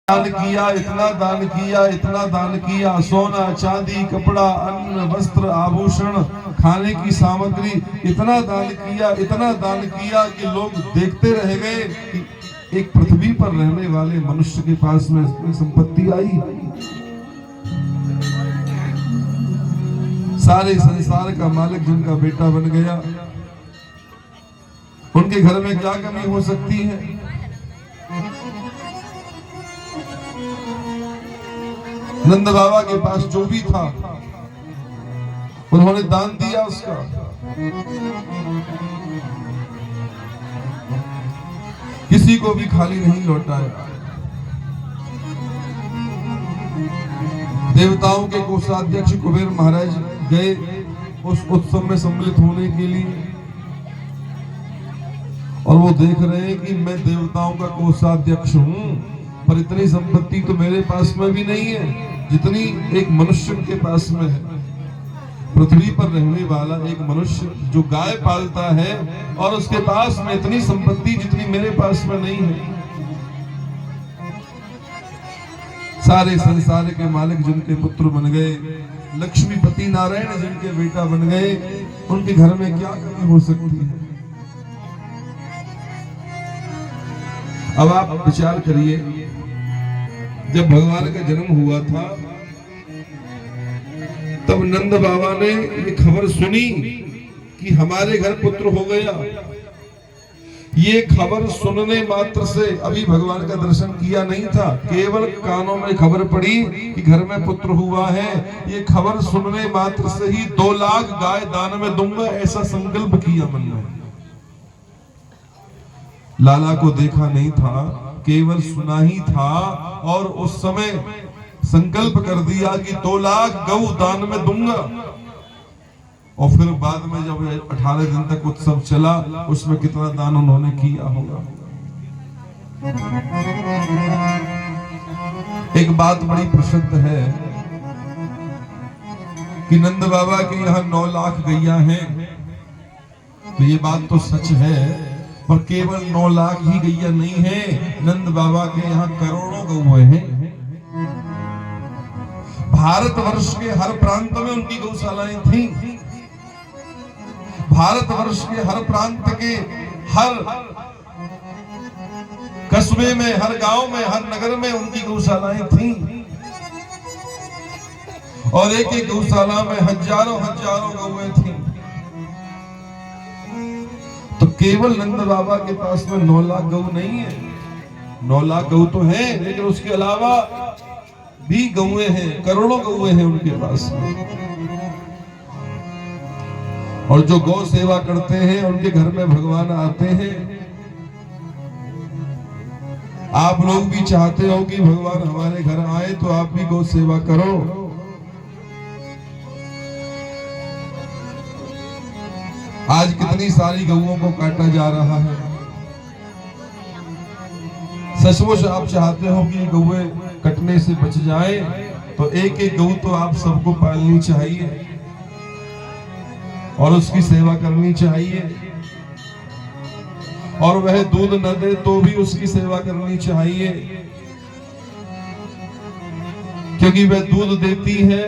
दान किया, इतना दान किया, इतना दान किया, सोना चांदी कपड़ा अन्न वस्त्र आभूषण खाने की सामग्री, इतना दान किया, इतना दान किया कि लोग देखते रह गए कि एक पृथ्वी पर रहने वाले मनुष्य के पास में इतनी संपत्ति आई। सारे संसार का मालिक जिनका बेटा बन गया, उनके घर में क्या कमी हो सकती है? नंद बाबा के पास जो भी था उन्होंने दान दिया उसका। किसी को भी खाली नहीं लौटाया। देवताओं के कोषाध्यक्ष कुबेर महाराज गए उस उत्सव में सम्मिलित होने के लिए, और वो देख रहे हैं कि मैं देवताओं का कोषाध्यक्ष हूं, पर इतनी संपत्ति तो मेरे पास में भी नहीं है जितनी एक मनुष्य के पास में है। पृथ्वी पर रहने वाला एक मनुष्य जो गाय पालता है और उसके पास में इतनी संपत्ति जितनी मेरे पास में नहीं है। सारे संसार के मालिक जिनके पुत्र बन गए, लक्ष्मीपति नारायण जिनके बेटा बन गए, उनके घर में क्या कमी हो सकती है? अब आप विचार करिए, जब भगवान का जन्म हुआ था तब नंद बाबा ने ये खबर सुनी कि हमारे घर पुत्र हो गया। ये खबर सुनने मात्र से, अभी भगवान का दर्शन किया नहीं था, केवल कानों में खबर पड़ी कि घर में पुत्र हुआ है। ये खबर सुनने मात्र से ही 2 लाख गाय दान में दूंगा ऐसा संकल्प किया मन में। लाला को देखा नहीं था, केवल सुना ही था, और उस समय संकल्प कर दिया कि 2 लाख गौ दान में दूंगा। और फिर बाद में जब 18 दिन तक उत्सव चला, उसमें कितना दान उन्होंने किया होगा। एक बात बड़ी प्रसिद्ध है कि नंद बाबा के यहाँ 9 लाख गैया हैं, तो ये बात तो सच है, पर केवल 9 लाख ही गैया नहीं है, नंद बाबा के यहाँ करोड़ों गौएं हैं। भारतवर्ष के हर प्रांत में उनकी गौशालाएं थीं। भारतवर्ष के हर प्रांत के हर कस्बे में, हर गांव में, हर नगर में उनकी गौशालाएं थीं। और एक एक गौशाला में हजारों हजारों गौएं थीं। तो केवल नंद बाबा के पास में 9 लाख गौ नहीं है। 9 लाख गौ तो है, लेकिन उसके अलावा भी गौएं हैं, करोड़ों गौएं हैं उनके पास में। और जो गौ सेवा करते हैं उनके घर में भगवान आते हैं। आप लोग भी चाहते हो कि भगवान हमारे घर आए, तो आप भी गौ सेवा करो। आज कितनी सारी गौओं को काटा जा रहा है। सचमुच आप चाहते हो कि गौएं कटने से बच जाए, तो एक एक गौ तो आप सबको पालनी चाहिए और उसकी सेवा करनी चाहिए। और वह दूध न दे तो भी उसकी सेवा करनी चाहिए, क्योंकि वह दूध देती है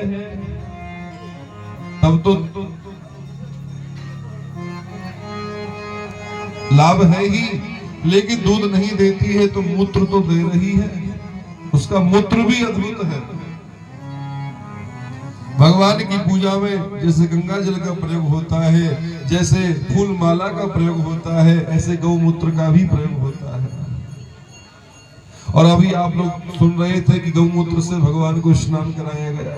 तब तो लाभ है ही, लेकिन दूध नहीं देती है तो मूत्र तो दे रही है। उसका मूत्र भी अद्भुत है। भगवान की पूजा में जैसे गंगा जल का प्रयोग होता है, जैसे फूल माला का प्रयोग होता है, ऐसे गौमूत्र का भी प्रयोग होता है। और अभी आप लोग सुन रहे थे कि गौमूत्र से भगवान को स्नान कराया गया।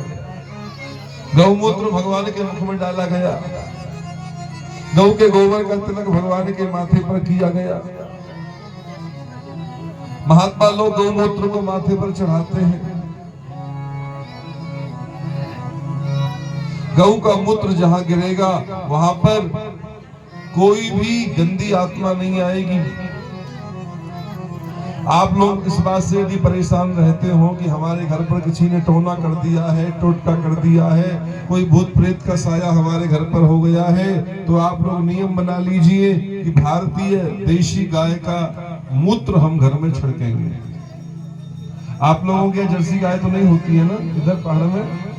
गौमूत्र भगवान के मुख में डाला गया। गौ के गोबर का तिलक भगवान के माथे पर किया गया। महात्मा लोग गौमूत्र को माथे पर चढ़ाते हैं। गौ का मूत्र जहां गिरेगा वहां पर कोई भी गंदी आत्मा नहीं आएगी। आप लोग इस बात से यदि परेशान रहते हो कि हमारे घर पर किसी ने टोना कर दिया है, टोटका कर दिया है, कोई भूत प्रेत का साया हमारे घर पर हो गया है, तो आप लोग नियम बना लीजिए कि भारतीय देशी गाय का मूत्र हम घर में छिड़केंगे। आप लोगों के जर्सी गाय तो नहीं होती है ना, इधर पहाड़ में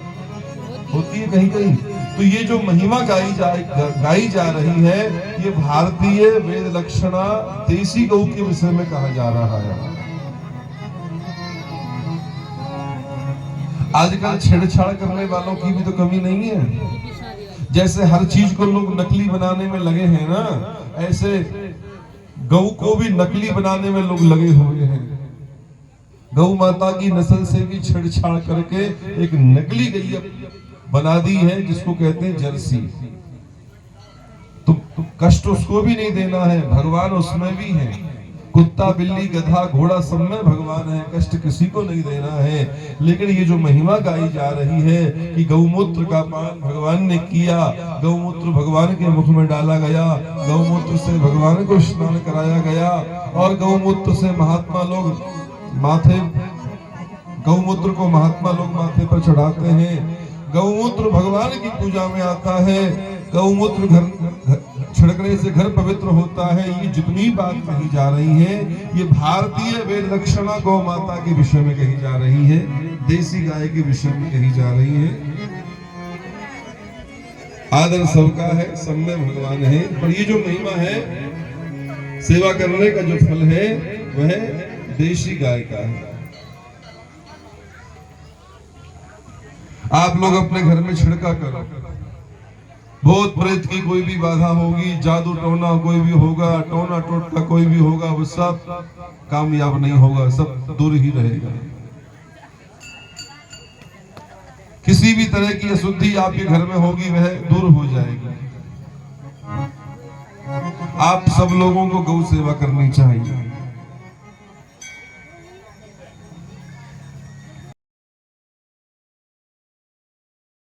होती है कहीं कहीं। तो ये जो महिमा गाई जा रही है, ये भारतीय वेद लक्षणा देसी गौ के विषय में कहा जा रहा है। आजकल छेड़छाड़ करने वालों की भी तो कमी नहीं है। जैसे हर चीज को लोग नकली बनाने में लगे हैं ना, ऐसे गौ को भी नकली बनाने में लोग लगे हुए हैं। गौ माता की नस्ल से भी छेड़छाड़ करके एक नकली गैया बना दी है, जिसको कहते हैं जर्सी। तो कष्ट उसको भी नहीं देना है, भगवान उसमें भी है। कुत्ता बिल्ली गधा घोड़ा सब में भगवान है, कष्ट किसी को नहीं देना है। लेकिन ये जो महिमा गाई जा रही है कि गौमूत्र का पान भगवान ने किया, गौमूत्र भगवान के मुख में डाला गया, गौमूत्र से भगवान को स्नान कराया गया, और गौमूत्र से महात्मा लोग गौमूत्र को महात्मा लोग माथे पर चढ़ाते हैं। गौमूत्र भगवान की पूजा में आता है। गौमूत्र घर छिड़कने से घर पवित्र होता है। ये जितनी बात कही जा रही है, ये भारतीय वेद लक्षणा गौ माता के विषय में कही जा रही है, देसी गाय के विषय में कही जा रही है। आदर सबका है, सब में भगवान है। पर ये जो महिमा है, सेवा करने का जो फल है, वह देसी गाय का है। आप लोग अपने घर में छिड़का करो। भूत प्रेत की कोई भी बाधा होगी, जादू टोना कोई भी होगा, टोना टोटका कोई भी होगा, वो सब कामयाब नहीं होगा, सब दूर ही रहेगा। किसी भी तरह की अशुद्धि आपके घर में होगी, वह दूर हो जाएगी। आप सब लोगों को गौ सेवा करनी चाहिए।